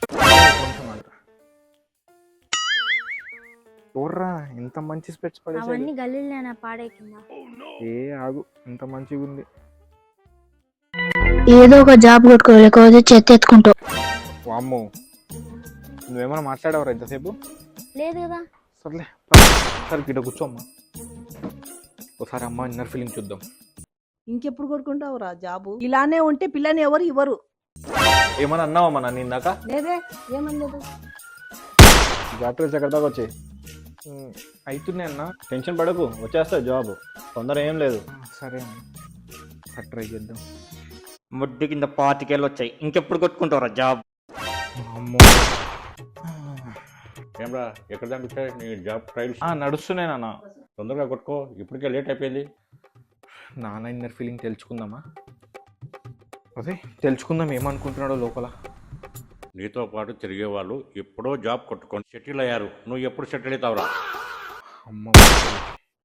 కొంచెం ఆగురా. చూడరా ఎంత మంచి స్పెట్స్ పడేసాడు. అవన్నీ గల్లీలోనే పాడే కింద. ఏ ఆగు, ఎంత మంచిగా ఉంది. ఏదో ఒక జాబ్ కొట్టుకో, లేకపోతే చెత్త ఎత్తుకుంటావు. వామ్మో, నువ్వేమైనా మాట్లాడేవరా ఇంతసేపు? లేదు కదా. సర్లే సరే గిట్ట కూర్చోమ్మా, ఒకసారి అమ్మ ఇన్నర్ ఫీలింగ్ చూద్దాం. ఇంకెప్పుడు కొడుకుంటావురా జాబు? ఇలానే ఉంటే పిల్లని ఎవరు ఇవ్వరు. ఏమన్నా అన్నావమ్మా నన్ను ఇందాక? లేదే, ఏమనలేదు. జాబ్ ఎక్కడ దాకా వచ్చాయి? అవుతున్నాయి అన్న. టెన్షన్ పడకు, వచ్చేస్తా జాబ్, తొందర ఏం లేదు. సరే అన్న, ఒకసారి ట్రై చేద్దాం. ముడ్డి కింద 25,000 వచ్చాయి, ఇంకెప్పుడు కొట్టుకుంటావురా జాబ్? అమ్మో, ఏమ్రా ఎక్కడ దాకా వచ్చాయి నీ జాబ్ ట్రయల్స్? నడుస్తున్నానన్న. తొందరగా కొట్టుకో, ఇప్పటికే లేట్ అయిపోయింది. నాన్న ఇన్నర్ ఫీలింగ్ తెలుసుకుందామా? అదే తెలుసుకుందాం, ఏమనుకుంటున్నాడో లోపల. నీతో పాటు తిరిగే వాళ్ళు ఎప్పుడో జాబ్ కొట్టుకొని సెటిల్ అయ్యారు, నువ్వు ఎప్పుడు సెటిల్ అవుతావురా? అమ్మ